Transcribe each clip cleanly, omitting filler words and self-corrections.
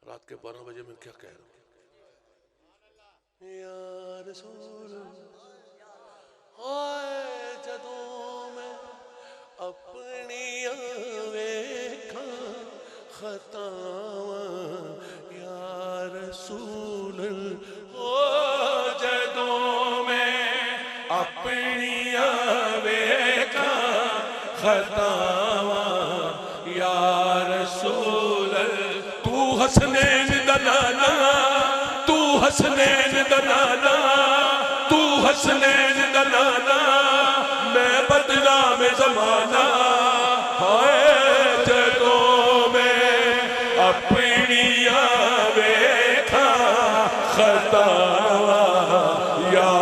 رات کے 12 بجے میں کیا کہہ رہا ہوں؟ یا رسول آئے جدوں میں اپنی ویکھاں خطاواں یا رسول جدوں میں اپنی ویکھاں خطاواں یا رسول تو حسنین دلانا تو حسنین دلانا تو حسنین دلانا میں بدنام زمانہ ہائے جدوں میں اپنی ویکھاں خطاواں یا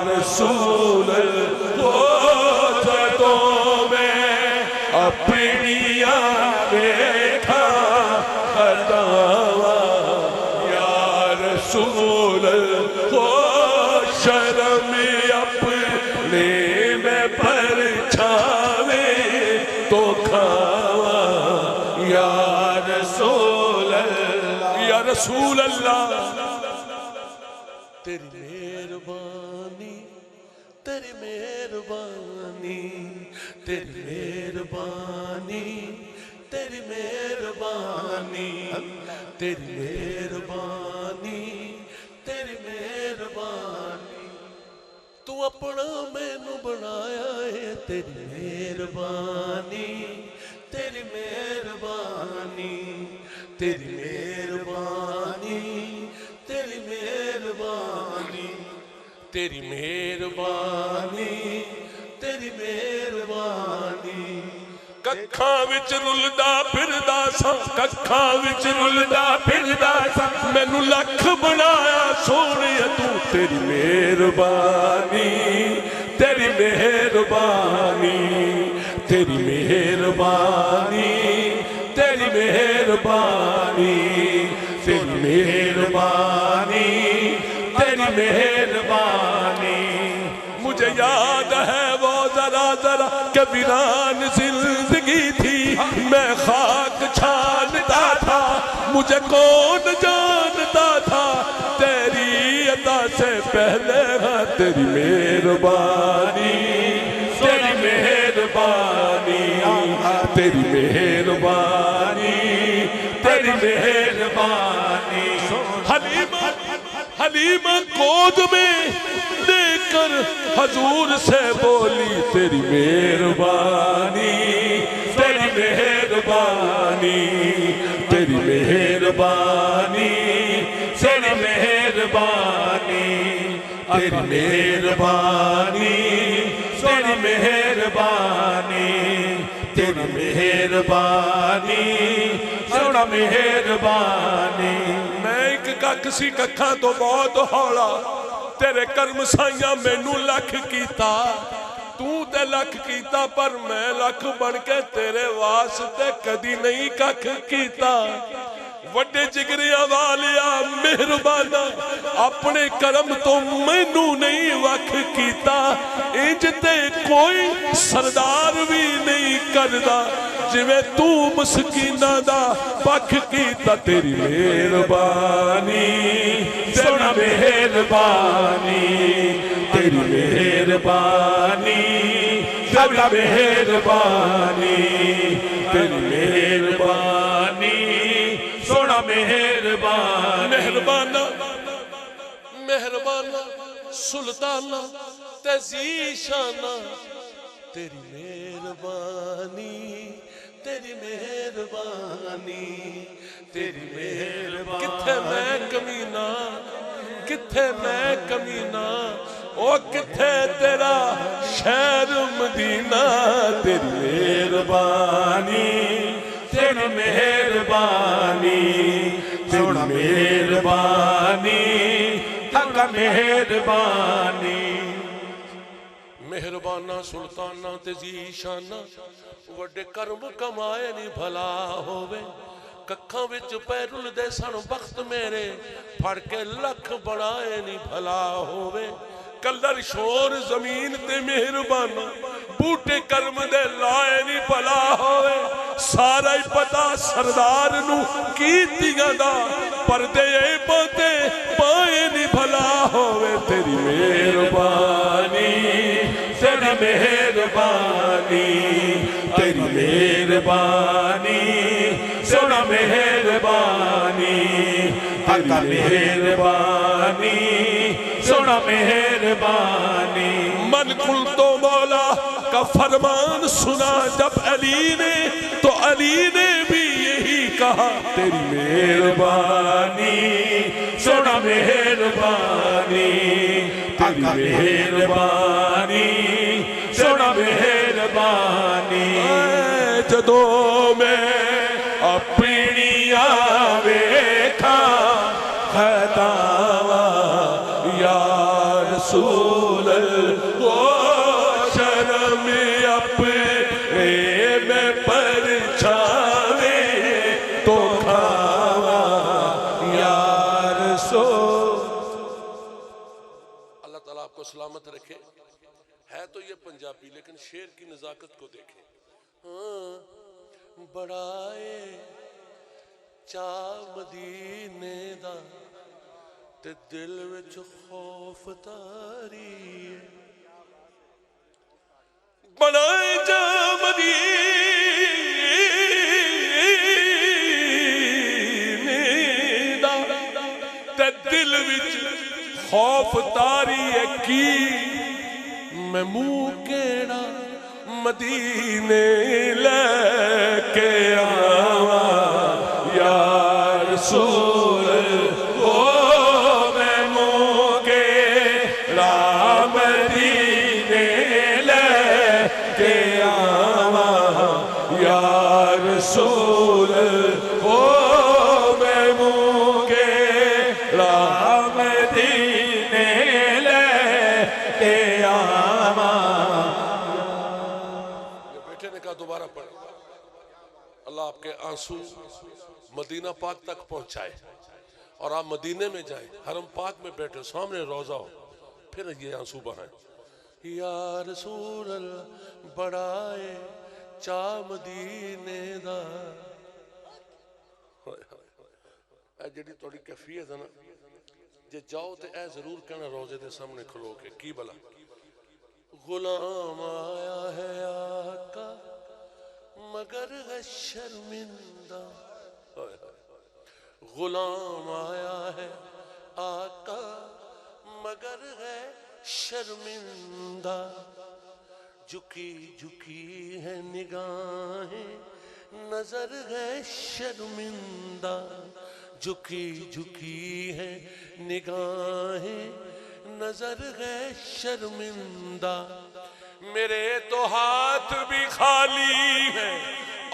رسول جدوں میں اپنی ویکھاں خطاواں یا رسول شرم اپنے میں پرچھاوے تو کھاواں یا رسول اللہ یا رسول اللہ تیری مہربانی تیری مہربانی تیری مہربانی تیری مہربانی تیری مہربانی تیری مہربانی تو اپنا مینوں بنایا ہے تیری مہربانی تیری مہربانی تیری مہربانی تیری مہربانی تیری مہربانی تیری مہربانی ککھاں وچ رلدا پھردا ساں ککھاں وچ رلدا پھردا ساں مینوں لکھ بنایا سونیا تو تیری مہربانی تیری مہربانی تیری مہربانی تیری مہربانی تیری مہربانی تیری مہربانی مجھے یاد ہے وہ ذرا ذرا کہ ویران زندگی تھی میں خاک چھانتا تھا مجھے کون جانتا تھا تیری عطا سے پہلے ہاں تیری مہربانی تیری مہربانی تیری مہربانی تیری مہربانی حلیمہ گود میں لے کر حضور سے بولی تیری مہربانی تیری مہربانی تیری مہربانی تیری مہربانی تیری مہربانی تیری مہربانی تیری مہربانی سونا مہربانی میں ایک کسی ککھاں تو بہت ہولا تیرے کرم سائیاں مینوں لکھ کیتا تو تے لکھ کیتا پر میں لکھ بن کے تیرے واسطے کدی نہیں ککھ کیتا وڈے جگریاں والیا مہربانا اپنے کرم تو مینوں نہیں وکھ کیتا انج تے کوئی سردار بھی نہیں کردا جویں تو مسکینہ دا پکھ کیتا تیری مہربانی سونا مہربانی تیری مہربانی سونا مہربانی تیری مہربانی سونا مہربانی مہربانا مہربانا سلطانہ تزیشانہ تیری مہربانی تیری مہربانی تیری مہربانی کتھے میں کمینہ کتھے میں کمینہ او کتھے تیرا شہر مدینہ تیری مہربانی تیری مہربانی تیری مہربانی تھکا مہربانی مہربانہ سلطانہ تزیشانہ وڈے کرم کمائے نہیں بھلا ہوئے ککھاں وچ پیرل دے سن بخت میرے پھڑ کے لکھ بڑھائے نہیں بھلا ہوئے کلر شور زمین تے مہربانہ بوٹے کرم دے لائے نہیں بھلا ہوئے سارا ہی پتا سردار نو کی دیگا دا پردے بندے پائے نہیں بھلا ہوئے تیری مہربانی تیری مہربانی تیری مہربانی سونا مہربانی تیری مہربانی سونا مہربانی من کل تو مولا کا فرمان سنا جب علی نے تو علی نے بھی یہی کہا تیری مہربانی سونا مہربانی تیری مہربانی سونا مہربانی جدو میں اپنی ویکھا خطاوا یا رسول اللہ شرم اپنے میں پرچھاوے تو کھاوا یا رسول. اللہ تعالیٰ آپ کو سلامت رکھے. ہے تو یہ پنجابی لیکن شعر کی نزاکت کو دیکھیں. بڑائے چاہ مدینے دا تے دل وچ خوف تاری ہے. بڑائے چاہ مدینے دا تے دل وچ خوف تاری ہے کی میں منہ کیڑا مدینے لے کے آوا یا رسول میں منہ کیڑا مدینے لے کے آوا یا رسول میں منہ کیڑا مدینے لے کے آوا. دوبارہ پڑھ. اللہ آپ کے آنسو مدینہ پاک تک پہنچائے اور آپ مدینے میں جائیں حرم پاک میں بیٹھے سامنے روضہ ہو پھر یہ آنسو بہائیں. یا رسول اللہ بڑائے چاہ مدینے دا. اے جڑی توڑی کیفیت ہے نا جے جاؤ تے اے ضرور کہنا روضے دے سامنے کھلو کے کی بلا غلام آیا ہے آقا مگر ہے شرمندہ. غلام آیا ہے آقا مگر ہے شرمندہ. جھکی جھکی ہے نگاہیں نظر ہے شرمندہ. جھکی جھکی ہے نگاہیں نظر ہے شرمندہ. میرے تو ہاتھ بھی خالی ہیں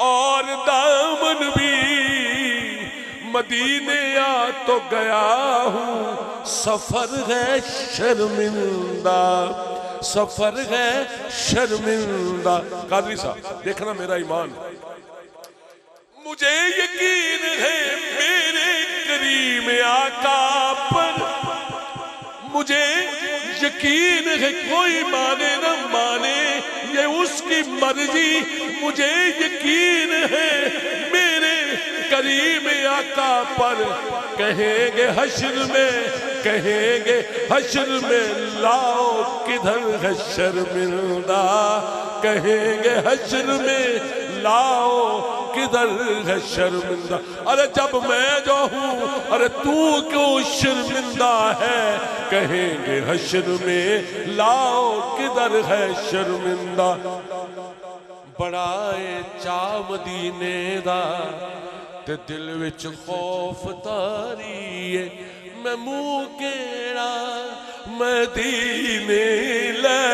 اور دامن بھی مدینے آ تو گیا ہوں سفر ہے شرمندہ سفر ہے شرمندہ. قادری صاحب دیکھنا میرا ایمان مجھے یقین ہے میرے کریم آقا پر مجھے یقین ہے کوئی مانے نہ مانے یہ اس کی مرضی. مجھے یقین ہے میرے کریم آقا پر کہیں گے حشر میں لاؤ کدھر ہے شرمندہ. کہیں گے حشر میں لاؤ کدھر ہے شرمندہ. ارے جب میں جو ہوں ارے تو کیوں شرمندہ ہے. کہیں گے حشر میں لاؤ کدھر ہے شرمندہ. بڑائے چاہ مدینے دا تے دل وچ خوف تاری ہے. میں منہ کیڑا مدینے لے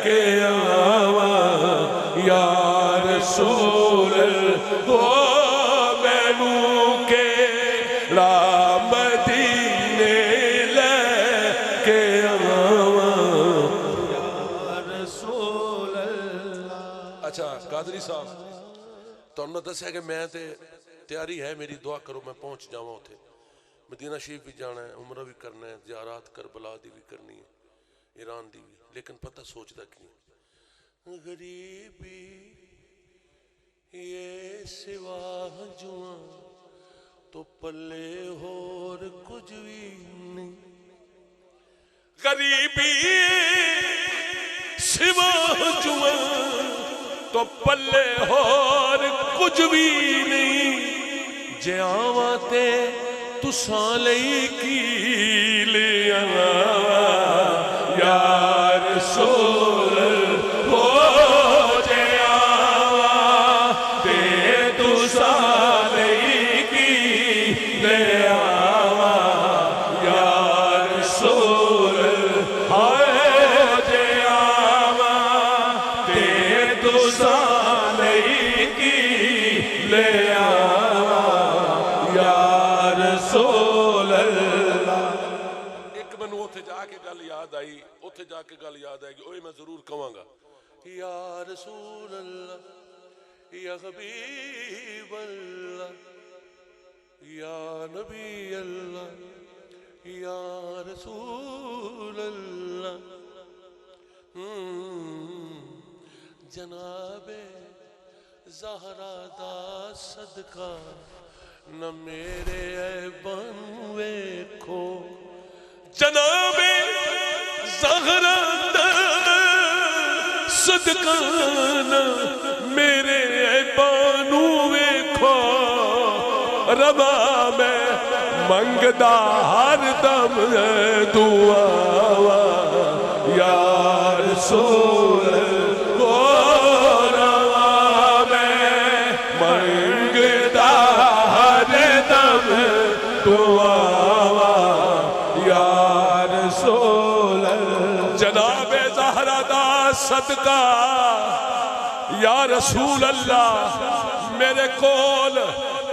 کے آوا یا رسول میں منہ کیڑا مدینے لے کے آوا یا رسول. اچھا قادری صاحب تو انہوں نے دسیا کہ میں تیاری ہے میری دعا کرو میں پہنچ جاؤں تھے مدینہ شریف بھی جانا ہے عمرہ بھی کرنا ہے زیارات کربلا دی بھی کرنی ہے ایران دی بھی. لیکن پتہ سوچتا کی غریبی یہ سوا جوان تو پلے ہور کچھ بھی نہیں، غریبی سوا جوان تو پلے ہور کچھ بھی نہیں، جے آواں تے تساں لئی کی لے آواں یا رسول ہو، جے آواں تے تساں لئی کی لے آواں یا رسول ہائے، جے آواں تے تساں لئی کی لے آواں یا رسول اللہ۔ ایک منو اتھے جا کے گل یاد آئی، اتھے جا کے گل یاد آئے گی، اوہ میں ضرور کہوں گا یا رسول اللہ یا حبیب اللہ یا نبی اللہ یا رسول اللہ۔ جناب زہرا دا صدقہ نہ میرے عیباں ویکھو، جناب زہرا دا صدقہ نہ میرے عیباں ویکھو، ربا میں منگدا ہر دم دعا یا رسول ربا میں منگدا ہر دم دعا یا رسول جناب زہرا دا صدقہ یا رسول اللہ، میرے کول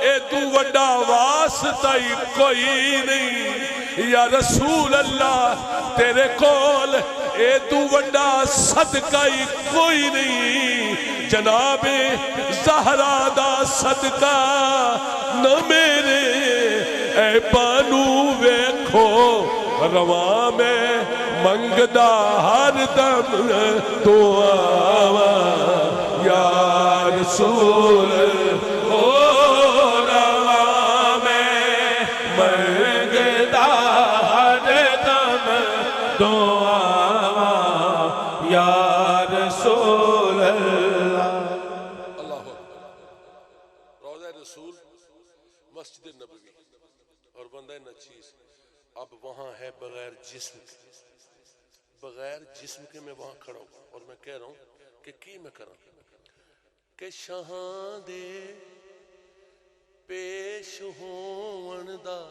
اے تو وڈا واسطہ ہی کوئی نہیں، یا رسول اللہ تیرے کول اے تو وڈا صدقہ ہی کوئی نہیں، جناب زہرا دا صدقہ نہ میرے اے بانو ویکھو، رواں میں منگدا ہر دم دعا یا رسول رواں میں منگدا ہر دم دعا یا رسول اللہ۔ اللہ روضہ رسول مسجد نبوی اور بندہ نچیز اب وہاں ہے بغیر جسم کے، بغیر جسم کے میں وہاں کھڑا ہوں اور میں کہہ رہا ہوں کہ کی میں کروں کہ شہاں دے پیش ہون دا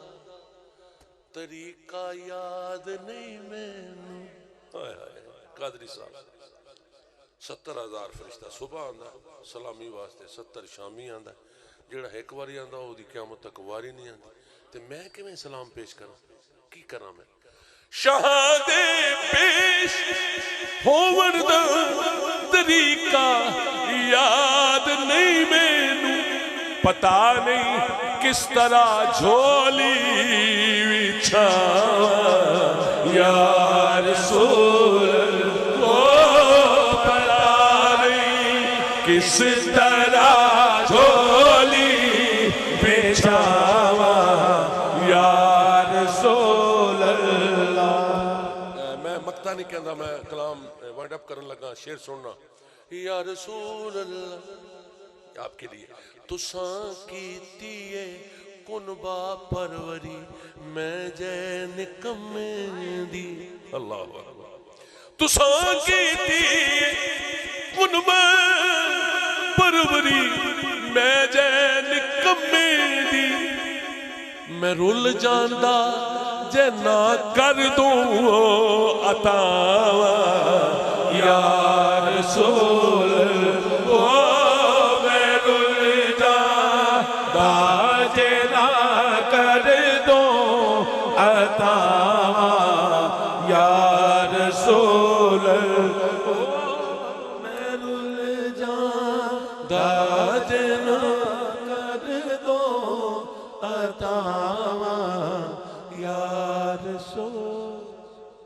طریقہ یاد نہیں مینوں۔ قادری صاحب 70,000 فرشتہ صبح آندا سلامی واسطے، 70 شامی آندا، جڑا ایک واری آندا وہ دی قیامت تک واری نہیں آندی، تے میں کہ میں سلام پیش کراں کی کراں میں؟ شہادے پیش ہون دا طریقہ یاد نہیں مینوں، پتہ نہیں کس طرح جھولی بچھاواں یا رسول پتہ نہیں کس طرح جھولی بچھاواں یا رسول اللہ۔ میں مقطع نہیں کہندا، میں کلام وائنڈ اپ کرن لگا، شعر سننا یا رسول اللہ آپ کے لیے۔ تساں کیتیے کنبا پروری میں جے نکمیں دی، اللہ اکبر، تساں کیتیے کنبا پروری میں جے نکمیں دی، میں رول جاندہ جے نہ کر دوں عطاواں یا رسول میں رول جاندہ جے نہ کر دوں عطاواں یا رسول میں رول جاندہ